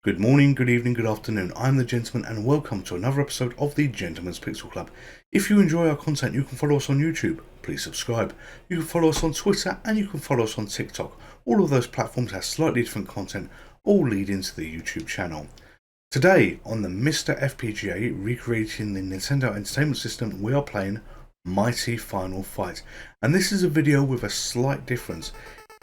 Good morning, good evening, good afternoon. I'm the Gentleman and welcome to another episode of the Gentlemen's Pixel Club. If you enjoy our content, you can follow us on YouTube. Please subscribe. You can follow us on Twitter and you can follow us on TikTok. All of those platforms have slightly different content, all lead into the YouTube channel. Today on the MiSTer FPGA, recreating the Nintendo Entertainment System, we are playing Mighty Final Fight. And this is a video with a slight difference.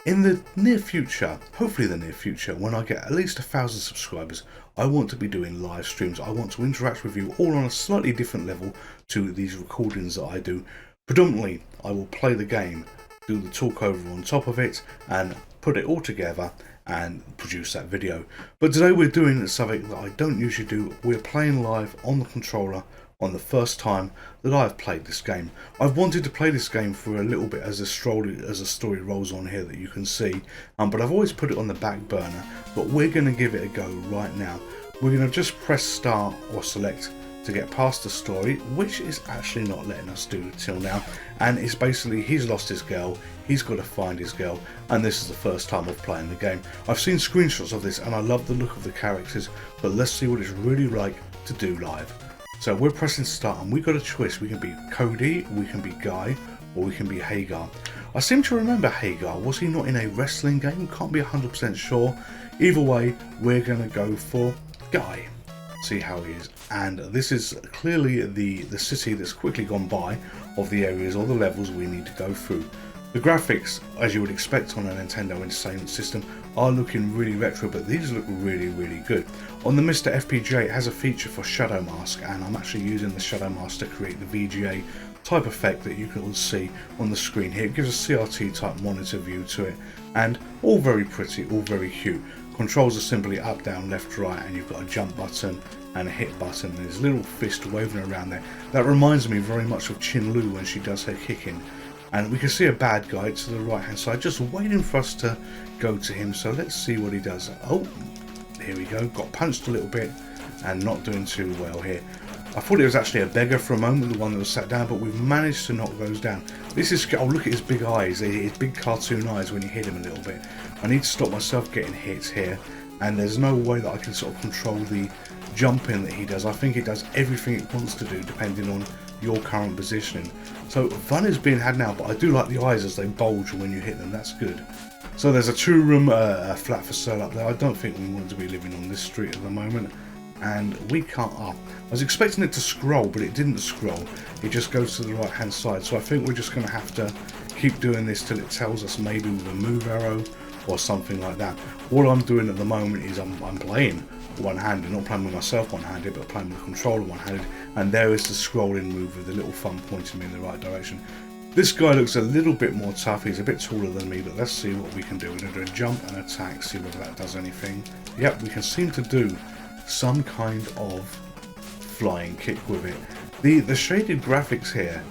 In the near future, hopefully the near future, when I get at least 1,000 subscribers, I want to be doing live streams. I want to interact with you all on a slightly different level to these recordings that I do. Predominantly, I will play the game, do the talk over on top of it, and put it all together and produce that video. But today we're doing something that I don't usually do. We're playing live on the controller on the first time that I've played this game. I've wanted to play this game for a little bit as a story rolls on here that you can see, but I've always put it on the back burner. But we're going to give it a go right now. We're going to just press start or select to get past the story, which is actually not letting us do till now, and it's basically he's lost his girl, he's got to find his girl, and this is the first time of playing the game. I've seen screenshots of this and I love the look of the characters, but let's see what it's really like to do live. So we're pressing start and we've got a choice. We can be Cody, we can be Guy, or we can be Hagar. I seem to remember Hagar. Was he not in a wrestling game? Can't be 100% sure. Either way, we're going to go for Guy. See how he is. And this is clearly the city that's quickly gone by of the areas or the levels we need to go through. The graphics, as you would expect on a Nintendo Entertainment System, are looking really retro, but these look really good. On the MiSTer FPGA, it has a feature for shadow mask, and I'm actually using the shadow mask to create the VGA type effect that you can all see on the screen here. It gives a CRT type monitor view to it, and all very pretty, all very cute. Controls are simply up, down, left, right, and you've got a jump button and a hit button, and his little fist waving around there. That reminds me very much of Chin-Lu when she does her kicking. And we can see a bad guy to the right hand side, just waiting for us to go to him. So let's see what he does. Oh, here we go. Got punched a little bit and not doing too well here. I thought it was actually a beggar for a moment, the one that was sat down, but we've managed to knock those down. This is, oh, look at his big eyes, his big cartoon eyes when you hit him a little bit. I need to stop myself getting hit here, and there's no way that I can sort of control the jumping that he does. I think it does everything it wants to do depending on your current positioning. So fun is being had now, but I do like the eyes as they bulge when you hit them. That's good. So there's a 2-room flat for sale up there. I don't think we want to be living on this street at the moment, and we can't up. I was expecting it to scroll, but it didn't scroll. It just goes to the right hand side. So I think we're just going to have to keep doing this till it tells us, maybe with a move arrow or something like that. What I'm doing at the moment is I'm playing one-handed, not playing with myself one-handed, but playing with the controller one-handed, and there is the scrolling move with the little thumb pointing me in the right direction. This guy looks a little bit more tough. He's a bit taller than me, but let's see what we can do. We're going to do a jump and attack, see whether that does anything. Yep, we can seem to do some kind of flying kick with it. The shaded graphics here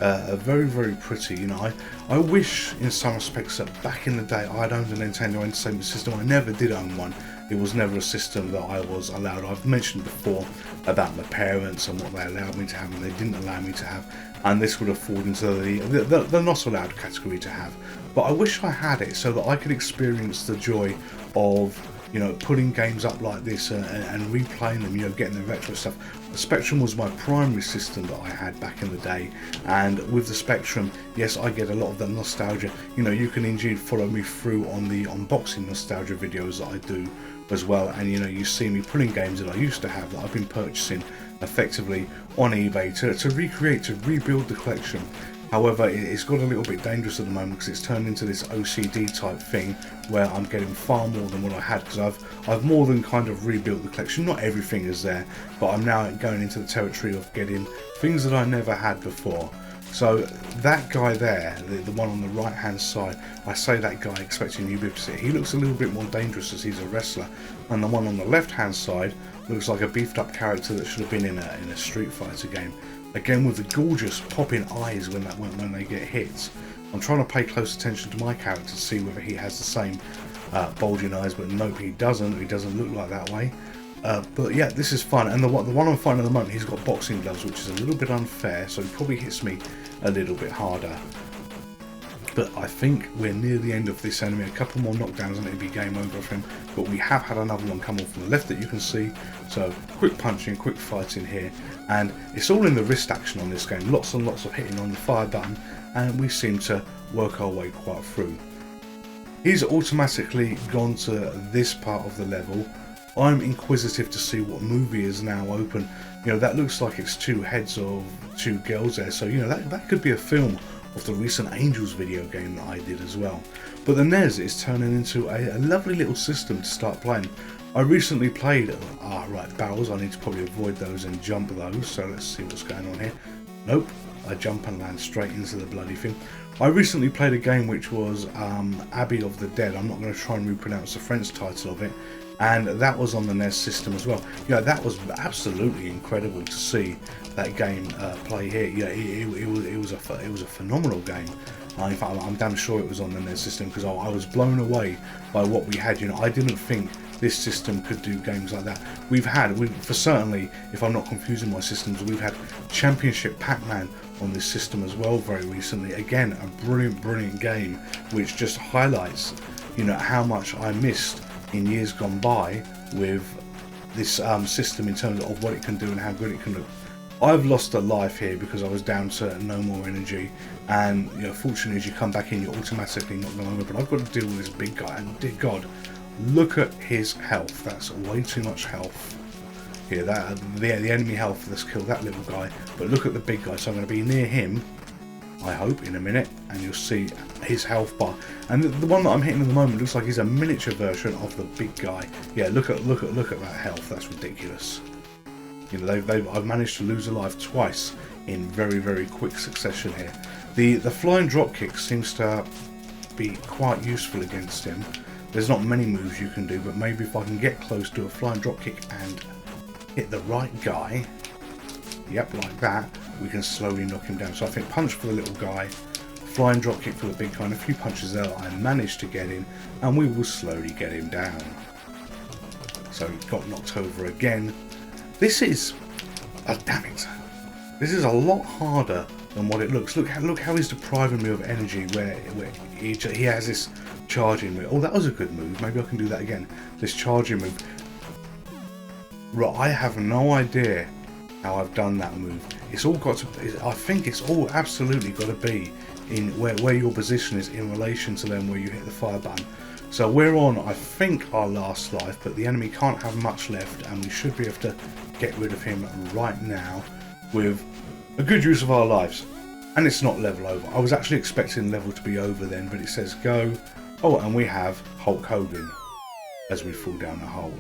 are very pretty. You know, I wish in some respects that back in the day I'd owned a Nintendo Entertainment System. I never did own one. It was never a system that I was allowed. I've mentioned before about my parents and what they allowed me to have and they didn't allow me to have, and this would have fallen into the not allowed category to have. But I wish I had it so that I could experience the joy of, you know, putting games up like this and replaying them, you know, getting the retro stuff. The Spectrum was my primary system that I had back in the day, and with the Spectrum, yes, I get a lot of the nostalgia. You know, you can indeed follow me through on the unboxing nostalgia videos that I do as well, and you know, you see me pulling games that I used to have that I've been purchasing effectively on eBay to recreate, to rebuild the collection. However, it's got a little bit dangerous at the moment because it's turned into this OCD type thing where I'm getting far more than what I had, because I've more than kind of rebuilt the collection. Not everything is there, but I'm now going into the territory of getting things that I never had before. So that guy there, the one on the right hand side, I say that guy expecting you to be able to see it. He looks a little bit more dangerous as he's a wrestler, and the one on the left hand side looks like a beefed up character that should have been in a Street Fighter game. Again, with the gorgeous popping eyes when they get hit. I'm trying to pay close attention to my character to see whether he has the same bulging eyes, but nope, he doesn't. He doesn't look like that way. But yeah, this is fun, and the one I'm fighting at the moment, he's got boxing gloves, which is a little bit unfair, so he probably hits me a little bit harder. But I think we're near the end of this enemy. A couple more knockdowns and it'll be game over for him. But we have had another one come off from the left that you can see. So quick punching, quick fighting here. And it's all in the wrist action on this game. Lots and lots of hitting on the fire button. And we seem to work our way quite through. He's automatically gone to this part of the level. I'm inquisitive to see what movie is now open. You know, that looks like it's two heads of two girls there. So, you know, that could be a film of the recent Angels video game that I did as well. But the NES is turning into a lovely little system to start playing. I recently played, right, barrels, I need to probably avoid those and jump those, so let's see what's going on here. Nope, I jump and land straight into the bloody thing. I recently played a game which was Abbey of the Dead. I'm not going to try and repronounce the French title of it, and that was on the NES system as well. Yeah, that was absolutely incredible to see that game play here. Yeah, it was a phenomenal game. In fact, I'm damn sure it was on the NES system because I was blown away by what we had. You know, I didn't think this system could do games like that. For certainly, if I'm not confusing my systems, we've had Championship Pac-Man on this system as well very recently. Again, a brilliant game which just highlights, you know, how much I missed in years gone by with this system in terms of what it can do and how good it can look. I've lost a life here because I was down to no more energy, and you know, fortunately as you come back in you're automatically not going over, but I've got to deal with this big guy, and dear God, look at his health. That's way too much health. Here, the enemy health, let's kill that little guy, but look at the big guy. So I'm going to be near him, I hope, in a minute, and you'll see his health bar. And the one that I'm hitting at the moment looks like he's a miniature version of the big guy. Yeah, look at that health. That's ridiculous. You know, I've managed to lose a life twice in very quick succession here. The flying drop kick seems to be quite useful against him. There's not many moves you can do, but maybe if I can get close to a flying drop kick and hit the right guy, yep, like that, we can slowly knock him down. So I think punch for the little guy, flying drop kick for the big guy, and a few punches there I managed to get in, and we will slowly get him down. So he got knocked over again. This is, oh damn it, this is a lot harder than what it looks. Look how he's depriving me of energy where he has this charging move. Oh, that was a good move. Maybe I can do that again. This charging move. Right, I have no idea how I've done that move. It's all got to, I think it's all absolutely got to be in where your position is in relation to them where you hit the fire button. So we're on, I think, our last life, but the enemy can't have much left, and we should be able to get rid of him right now with a good use of our lives. And it's not level over. I was actually expecting level to be over then, but it says go. Oh, and we have Hulk Hogan as we fall down the hole.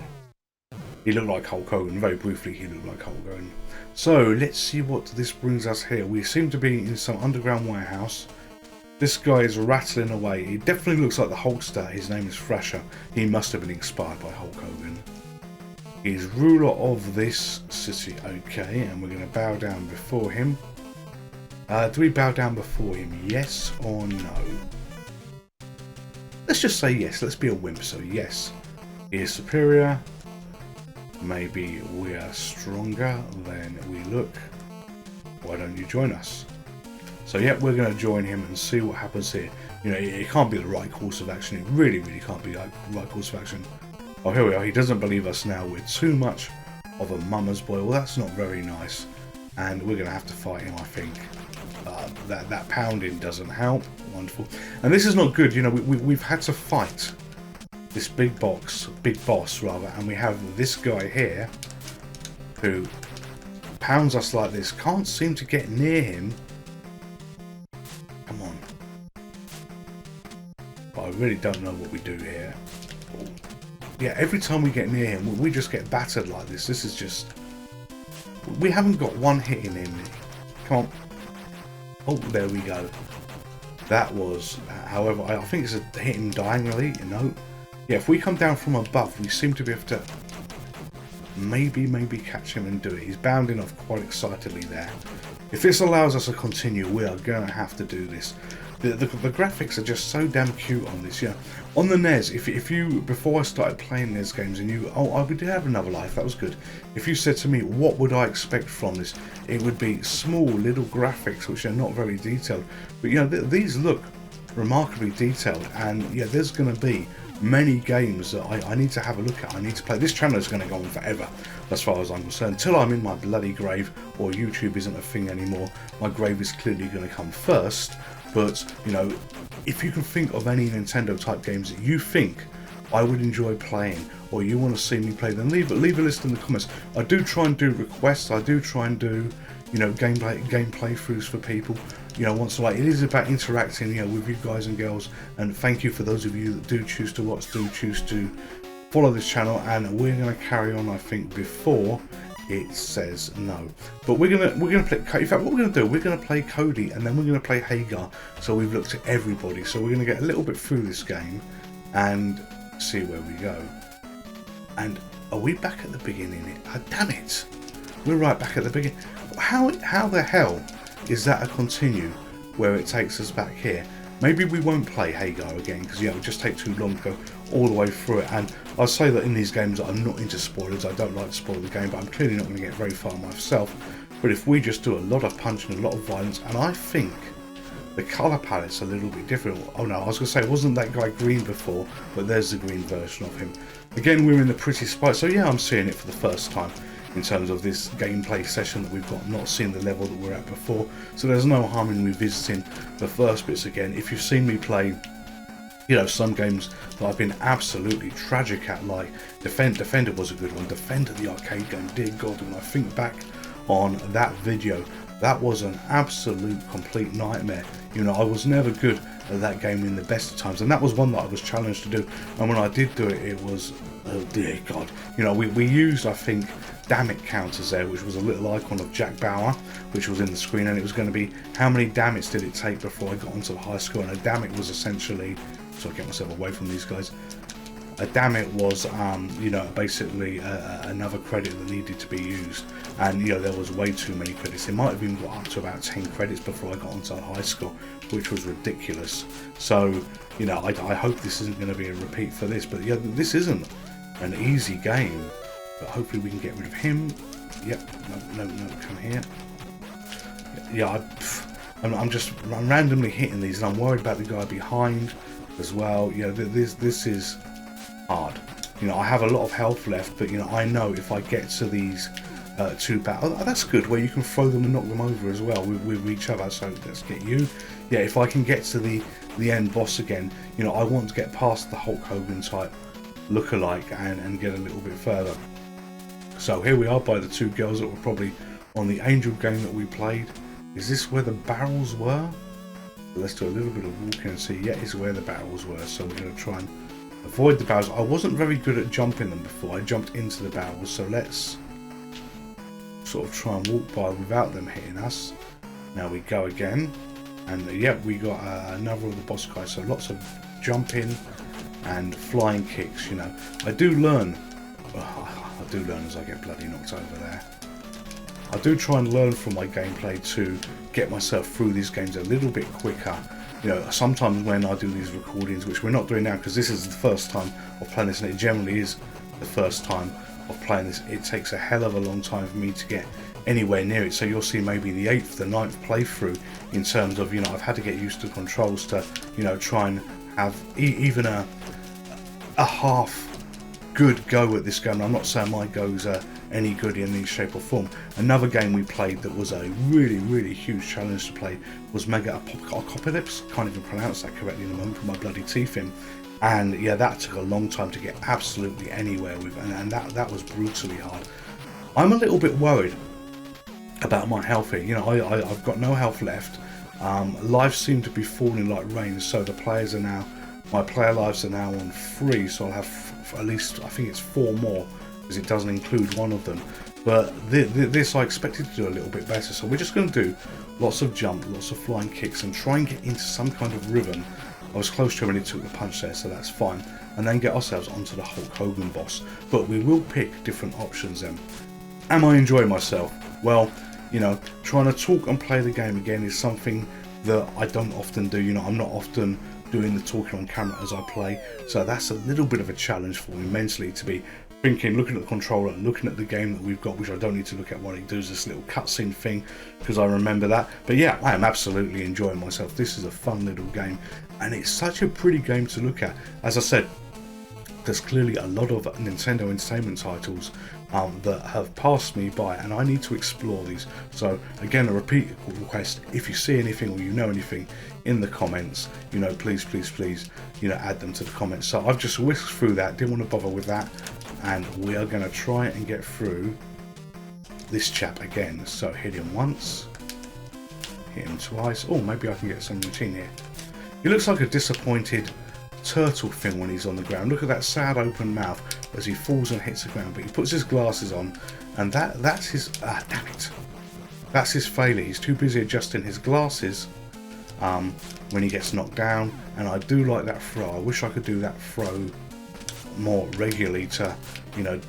He looked like Hulk Hogan. Very briefly, he looked like Hulk Hogan. So let's see what this brings us here. We seem to be in some underground warehouse. This guy is rattling away. He definitely looks like the Hulkster. His name is Thrasher. He must have been inspired by Hulk Hogan. He's ruler of this city. Okay, and we're going to bow down before him. Do we bow down before him? Yes or no? Let's just say yes. Let's be a wimp. So yes, he is superior. Maybe we are stronger than we look. Why don't you join us? So yeah, we're going to join him and see what happens here. You know, it can't be the right course of action. It really can't be the right course of action. Oh, here we are. He doesn't believe us now. We're too much of a mama's boy. Well, that's not very nice. And we're going to have to fight him, I think. That pounding doesn't help. Wonderful. And this is not good. You know, we've had to fight this big boss rather, and we have this guy here who pounds us like this. Can't seem to get near him. Come on. But I really don't know what we do here. Yeah, every time we get near him, we just get battered like this. This is just... We haven't got one hit in him. Come on. Oh, there we go. That was... However, I think it's a hit him diagonally, you know. Yeah, if we come down from above, we seem to be able to maybe catch him and do it. He's bounding off quite excitedly there. If this allows us to continue, we are going to have to do this. The graphics are just so damn cute on this. Yeah, on the NES, if you, before I started playing NES games and you, oh, we did have another life, that was good. If you said to me, what would I expect from this? It would be small little graphics, which are not very detailed. But you know, these look remarkably detailed, and yeah, there's going to be many games that I need to have a look at. I need to play. This channel is going to go on forever as far as I'm concerned, until I'm in my bloody grave or YouTube isn't a thing anymore. My grave is clearly going to come first, but you know, if you can think of any Nintendo type games that you think I would enjoy playing, or you want to see me play, then leave a list in the comments. I do try and do requests. I do try and do, you know, game playthroughs for people. You know, once in a while. It is about interacting, you know, with you guys and girls. And thank you for those of you that do choose to watch, do choose to follow this channel. And we're going to carry on, I think, before it says no. But we're gonna play. In fact, what we're gonna do, we're gonna play Cody, and then we're gonna play Hagar. So we've looked at everybody. So we're gonna get a little bit through this game and see where we go. And are we back at the beginning? Oh, damn it! We're right back at the beginning. How the hell is that a continue where it takes us back here? Maybe we won't play Hagar again, because yeah, it would just take too long to go all the way through it. And I'll say that in these games I'm not into spoilers. I don't like to spoil the game, but I'm clearly not going to get very far myself. But if we just do a lot of punching, a lot of violence, and I think the colour palette's a little bit different. Oh no, I was going to say, wasn't that guy green before? But there's the green version of him. Again, we're in the pretty spot, so yeah, I'm seeing it for the first time in terms of this gameplay session that we've got, not seeing the level that we're at before. So there's no harm in revisiting the first bits again. If you've seen me play, you know, some games that I've been absolutely tragic at, like Defender was a good one. Defender, the arcade game, dear God, when I think back on that video, that was an absolute complete nightmare. You know, I was never good at that game in the best of times, and that was one that I was challenged to do. And when I did do it, it was, oh dear God. You know, we used, I think, damn it counters there, which was a little icon of Jack Bauer, which was in the screen, and it was going to be how many damn it did it take before I got onto the high score. And a damn it was essentially, so I get myself away from these guys. A damn it was, you know, basically another credit that needed to be used, and you know, there was way too many credits. It might have even got up to about 10 credits before I got onto the high score, which was ridiculous. So, you know, I hope this isn't going to be a repeat for this, but yeah, this isn't an easy game. But hopefully we can get rid of him. Yep, no, come here. Yeah, I'm randomly hitting these, and I'm worried about the guy behind as well. You know, this is hard. You know, I have a lot of health left, but you know, I know if I get to these two battles, oh, that's good, where you can throw them and knock them over as well with each other. So let's get you. Yeah, if I can get to the end boss again, you know, I want to get past the Hulk Hogan type lookalike and get a little bit further. So here we are by the two girls that were probably on the Angel game that we played. Is this where the barrels were? Let's do a little bit of walking and see. Yeah, it's where the barrels were. So we're going to try and avoid the barrels. I wasn't very good at jumping them before. I jumped into the barrels. So let's sort of try and walk by without them hitting us. Now we go again. And yeah, we got another of the boss guys. So lots of jumping and flying kicks, you know. I do learn as I get bloody knocked over there. I do try and learn from my gameplay to get myself through these games a little bit quicker. You know, sometimes when I do these recordings, which we're not doing now because this is the first time of playing this, and it generally is the first time of playing this, it takes a hell of a long time for me to get anywhere near it. So you'll see maybe the 8th, the 9th playthrough in terms of, you know, I've had to get used to controls to, you know, try and have even a half good go at this game. I'm not saying my go's any good in any shape or form. Another game we played that was a really huge challenge to play was Mega Apocalypse. Can't even pronounce that correctly in a moment, put my bloody teeth in. And yeah, that took a long time to get absolutely anywhere with, and that was brutally hard. I'm a little bit worried about my health here. You know, I've got no health left. Lives seem to be falling like rain, so the players are now, my player lives are now on 3, so I'll have at least, I think it's 4 more, because it doesn't include one of them. But this I expected to do a little bit better, so we're just going to do lots of jump, lots of flying kicks, and try and get into some kind of rhythm. I was close to him when he took the punch there, so that's fine. And then get ourselves onto the Hulk Hogan boss. But we will pick different options then. Am I enjoying myself? Well, you know, trying to talk and play the game again is something that I don't often do. You know, I'm not often doing the talking on camera as I play, so that's a little bit of a challenge for me mentally, to be thinking, looking at the controller, looking at the game that we've got, which I don't need to look at while he does this little cutscene thing, because I remember that. But yeah, I am absolutely enjoying myself. This is a fun little game, and it's such a pretty game to look at. As I said, there's clearly a lot of Nintendo Entertainment titles that have passed me by, and I need to explore these. So again, a repeat request: if you see anything or you know anything in the comments, you know, please, you know, add them to the comments. So I've just whisked through that, didn't want to bother with that, and we are going to try and get through this chap again. So hit him once, hit him twice. Oh, maybe I can get some routine here. He looks like a disappointed turtle thing when he's on the ground. Look at that sad open mouth as he falls and hits the ground, but he puts his glasses on, and that's his damn it, that's his failure. He's too busy adjusting his glasses when he gets knocked down. And I do like that throw. I wish I could do that throw more regularly to, you know,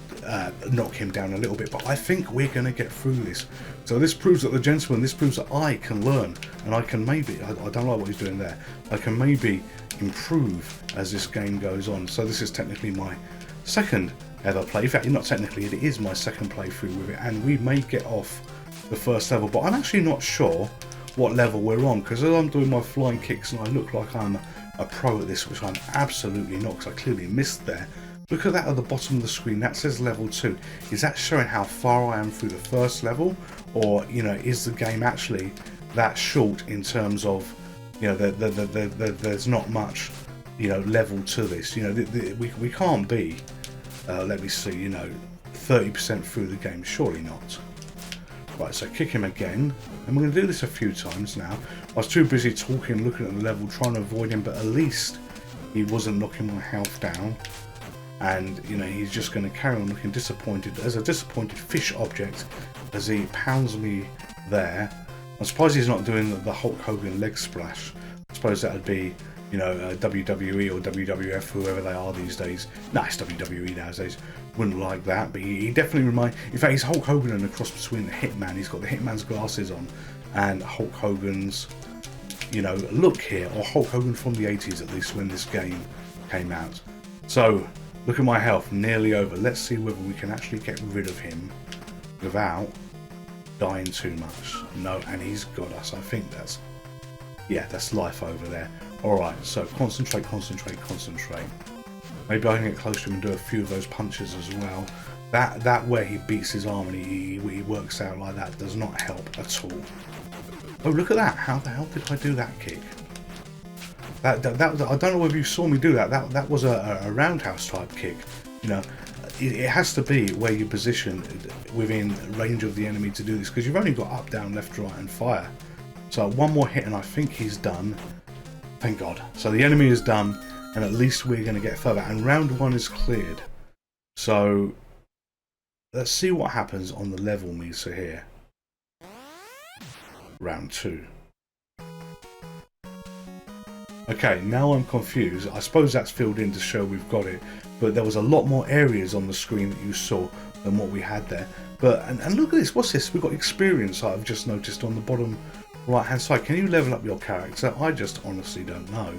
knock him down a little bit, but I think we're going to get through this. So this proves that the gentleman, this proves that I can learn, and I can maybe, I don't like what he's doing there, I can maybe improve as this game goes on. So this is technically my second ever play. In fact, not technically, it is my second playthrough with it, and we may get off the first level, but I'm actually not sure what level we're on, because as I'm doing my flying kicks and I look like I'm a pro at this, which I'm absolutely not, because I clearly missed there. Look at that at the bottom of the screen, that says level 2. Is that showing how far I am through the first level, or, you know, is the game actually that short in terms of, you know, there's not much, you know, level to this. You know, we can't be, let me see, you know, 30% through the game, surely not. Right, so kick him again, and we're going to do this a few times now. I was too busy talking, looking at the level, trying to avoid him, but at least he wasn't knocking my health down. And, you know, he's just going to carry on looking disappointed, as a disappointed fish object, as he pounds me there. I'm surprised he's not doing the Hulk Hogan leg splash. I suppose that would be, you know, WWE or WWF, whoever they are these days. Nah, it's WWE nowadays. Wouldn't like that, but he definitely reminds. In fact, he's Hulk Hogan and a cross between the Hitman. He's got the Hitman's glasses on and Hulk Hogan's, you know, look here, or Hulk Hogan from the 80s at least when this game came out. So look at my health, nearly over. Let's see whether we can actually get rid of him without dying too much. No, and he's got us. I think that's, yeah, that's life over there. Alright, so concentrate. Maybe I can get close to him and do a few of those punches as well. That where he beats his arm and he works out like that does not help at all. Oh, look at that. How the hell did I do that kick? That I don't know whether you saw me do that. That was a roundhouse type kick. You know, it has to be where you position within range of the enemy to do this, because you've only got up, down, left, right, and fire. So one more hit and I think he's done. Thank God. So the enemy is done, and at least we're going to get further. And round 1 is cleared. So let's see what happens on the level meter here. Round 2. Okay, now I'm confused. I suppose that's filled in to show we've got it, but there was a lot more areas on the screen that you saw than what we had there. But and look at this. What's this? We've got experience. I've just noticed on the bottom right hand side. Can you level up your character? I just honestly don't know.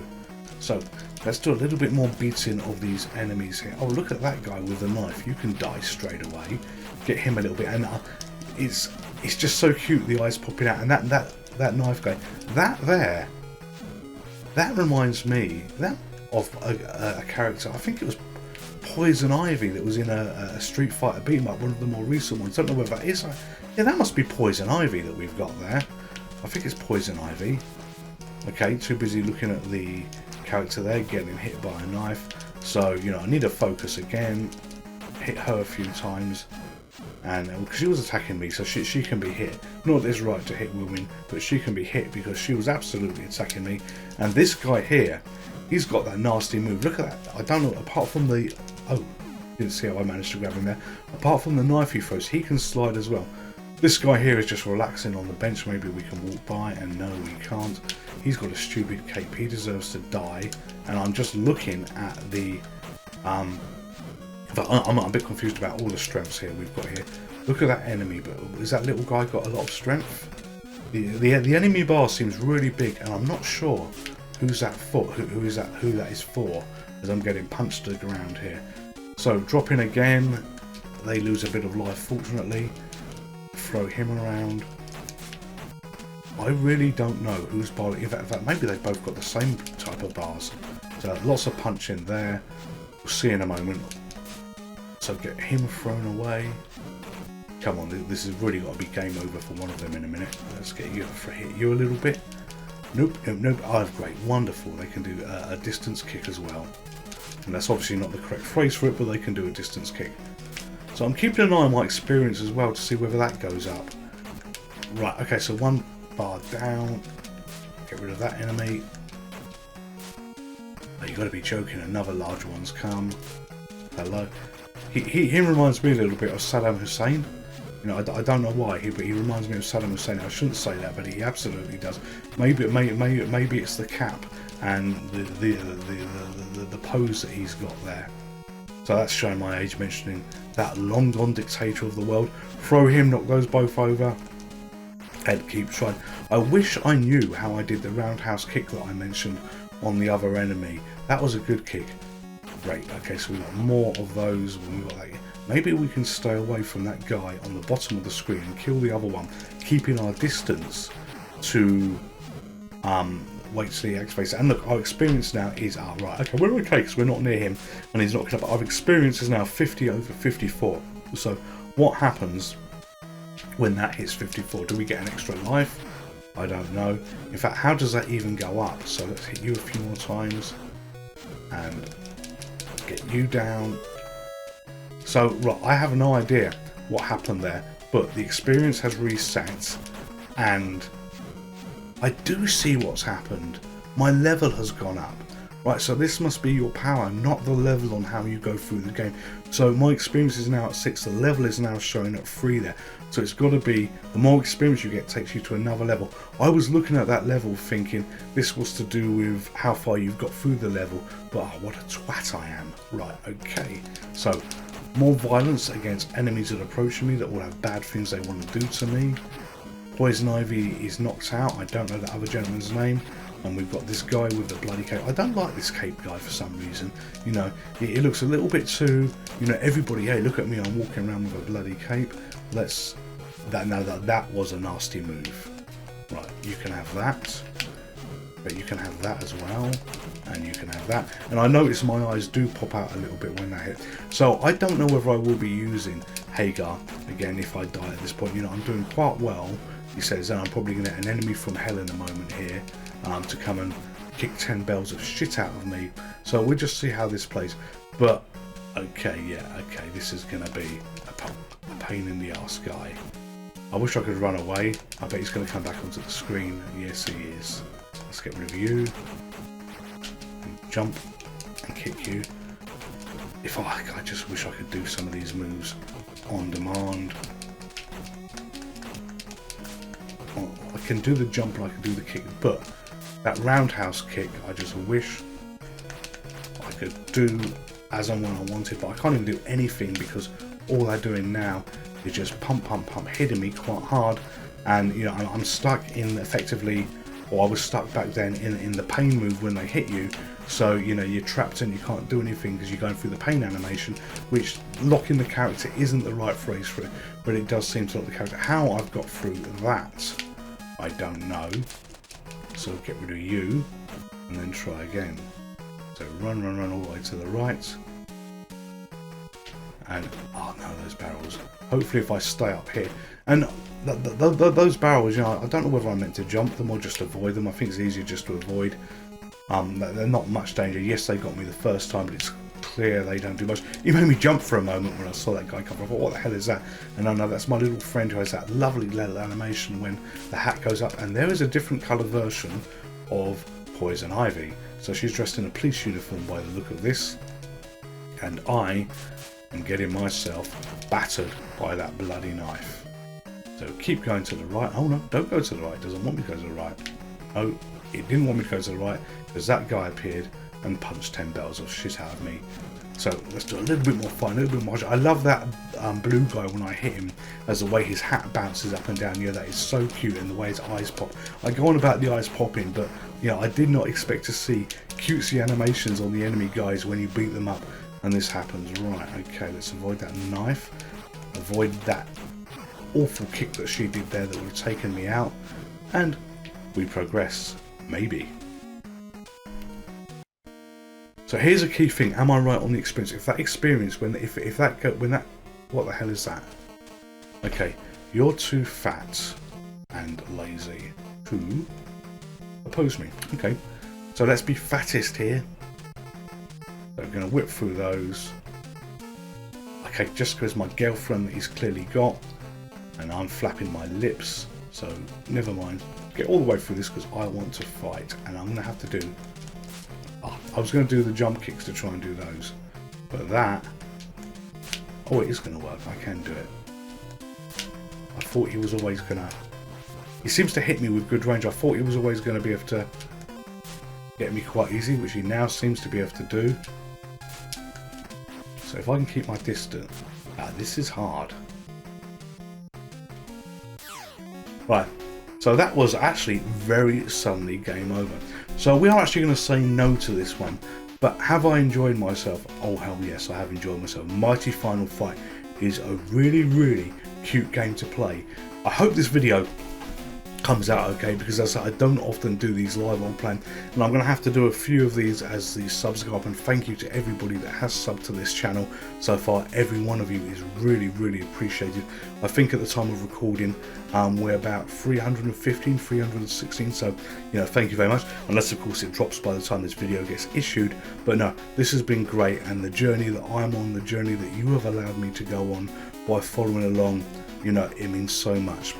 So let's do a little bit more beating of these enemies here. Oh, look at that guy with the knife. You can die straight away. Get him a little bit, and it's just so cute. The eyes popping out, and that knife guy. That reminds me of a character. I think it was Poison Ivy that was in a Street Fighter beat 'em up, one of the more recent ones. I don't know whether that is. Yeah, that must be Poison Ivy that we've got there. I think it's Poison Ivy. Okay, too busy looking at the character there, getting hit by a knife. So, you know, I need to focus again. Hit her a few times. And because she was attacking me, so she can be hit. Not that it's right to hit women, but she can be hit because she was absolutely attacking me. And this guy here, he's got that nasty move. Look at that. I don't know, apart from the... Oh, didn't see how I managed to grab him there. Apart from the knife he throws, he can slide as well. This guy here is just relaxing on the bench. Maybe we can walk by, and no, we can't. He's got a stupid cape. He deserves to die. And I'm just looking at the... I'm a bit confused about all the strengths here we've got here. Look at that enemy, but is that little guy got a lot of strength? The enemy bar seems really big, and I'm not sure who's that for. Who that is for? As I'm getting punched to the ground here. So drop in again. They lose a bit of life, fortunately. Throw him around. I really don't know who's bowling. In fact, maybe they've both got the same type of bars. So lots of punch in there. We'll see in a moment. So get him thrown away. Come on, this has really got to be game over for one of them in a minute. Let's get you to hit you a little bit. Nope, nope, nope. Oh, great, wonderful. They can do a distance kick as well. And that's obviously not the correct phrase for it, but they can do a distance kick. So I'm keeping an eye on my experience as well to see whether that goes up. Right, okay, so one bar down. Get rid of that enemy. Oh, you've got to be joking, another large one's come. Hello. He reminds me a little bit of Saddam Hussein. You know, I don't know why, but he reminds me of Saddam Hussein. I shouldn't say that, but he absolutely does. Maybe it's the cap and the pose that he's got there. So that's showing my age, mentioning that long gone dictator of the world. Throw him, knock those both over. Ed keeps trying. I wish I knew how I did the roundhouse kick that I mentioned on the other enemy. That was a good kick. Great, okay, so we've got more of those. When we've got that. Maybe we can stay away from that guy on the bottom of the screen and kill the other one, keeping our distance to wait till he activates it. And look, our experience now is, right, okay, we're okay because we're not near him and he's not going up. Our experience is now 50 over 54. So what happens when that hits 54? Do we get an extra life? I don't know. In fact, how does that even go up? So let's hit you a few more times and get you down. So right, I have no idea what happened there, but the experience has reset and I do see what's happened. My level has gone up. Right, so this must be your power, not the level on how you go through the game. So my experience is now at 6, the level is now showing at 3 there. So it's got to be, the more experience you get takes you to another level. I was looking at that level thinking this was to do with how far you've got through the level, but what a twat I am. Right, okay. So more violence against enemies that are approaching me that will have bad things they want to do to me. Poison Ivy is knocked out. I don't know that other gentleman's name. And we've got this guy with the bloody cape. I don't like this cape guy for some reason. You know, it looks a little bit too, you know, everybody, hey, look at me, I'm walking around with a bloody cape. That was a nasty move. Right, you can have that. But you can have that as well. And you can have that. And I notice my eyes do pop out a little bit when that hit. So I don't know whether I will be using Hagar again if I die at this point. You know, I'm doing quite well. He says, and I'm probably going to get an enemy from hell in a moment here. To come and kick 10 bells of shit out of me. So we'll just see how this plays. But okay, yeah, okay, this is going to be a pain in the arse guy. I wish I could run away. I bet he's going to come back onto the screen. Yes, he is. Let's get rid of you. And jump and kick you. I just wish I could do some of these moves on demand. Well, I can do the jump and I can do the kick, but that roundhouse kick, I just wish I could do as and when I wanted, but I can't even do anything because all they're doing now is just pump, hitting me quite hard, and you know I'm stuck in effectively, or I was stuck back then in the pain move when they hit you. So you know you're trapped and you can't do anything because you're going through the pain animation, which locking the character isn't the right phrase for it, but it does seem to lock the character. How I've got through that, I don't know. So get rid of you, and then try again. So run all the way to the right. And, oh no, those barrels. Hopefully if I stay up here. And those barrels, you know, I don't know whether I'm meant to jump them or just avoid them. I think it's easier just to avoid. They're not much danger. Yes, they got me the first time, but it's clear they don't do much. It made me jump for a moment when I saw that guy come up. I thought, what the hell is that? And I know that's my little friend who has that lovely little animation when the hat goes up. And there is a different colour version of Poison Ivy. So she's dressed in a police uniform by the look of this. And I am getting myself battered by that bloody knife. So keep going to the right. Oh no, don't go to the right. It doesn't want me to go to the right. Oh, it didn't want me to go to the right because that guy appeared and punched 10 bells of shit out of me. So let's do a little bit more fun, a little bit more. I love that blue guy when I hit him, as the way his hat bounces up and down. Yeah, that is so cute, and the way his eyes pop. I go on about the eyes popping, but you know, I did not expect to see cutesy animations on the enemy guys when you beat them up. and this happens. Right, okay, let's avoid that knife. Avoid that awful kick that she did there that would have taken me out. And we progress. Maybe. So here's a key thing. Am I right on the experience? If that experience, when that, what the hell is that? Okay, you're too fat and lazy to oppose me. Okay, so let's be fattest here. So I'm going to whip through those. Okay, just because my girlfriend is clearly got, and I'm flapping my lips, so never mind. Get all the way through this because I want to fight, and I'm going to have to do. I was going to do the jump kicks to try and do those, but that. Oh, it is going to work. I can do it. I thought he was always going to. He seems to hit me with good range. I thought he was always going to be able to get me quite easy, which he now seems to be able to do. So if I can keep my distance. This is hard. Right. So that was actually very suddenly game over. So we are actually going to say no to this one. But have I enjoyed myself? Oh hell yes, I have enjoyed myself. Mighty Final Fight is a really, really cute game to play. I hope this video comes out okay, because as I said, I don't often do these live on plan, and I'm going to have to do a few of these as the subs go up. And thank you to everybody that has subbed to this channel so far. Every one of you is really, really appreciated. I think at the time of recording we're about 315, 316, so you know, thank you very much, unless of course it drops by the time this video gets issued. But no, this has been great, and the journey that I'm on, the journey that you have allowed me to go on by following along, you know, it means so much.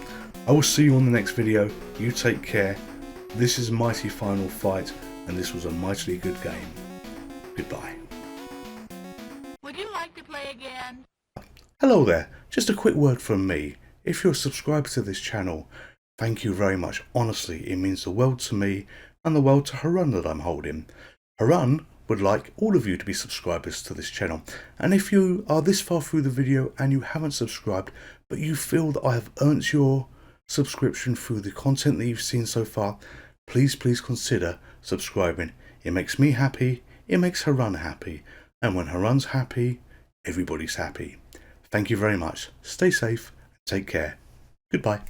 I will see you on the next video. You take care. This is Mighty Final Fight, and this was a mightily good game. Goodbye. Would you like to play again? Hello there. Just a quick word from me. If you're a subscriber to this channel, thank you very much. Honestly, it means the world to me and the world to Harun that I'm holding. Harun would like all of you to be subscribers to this channel. And if you are this far through the video and you haven't subscribed, but you feel that I have earned your subscription through the content that you've seen so far, please consider subscribing. It makes me happy, it makes Harun happy, and when Harun's happy, everybody's happy. Thank you very much. Stay safe and take care. Goodbye.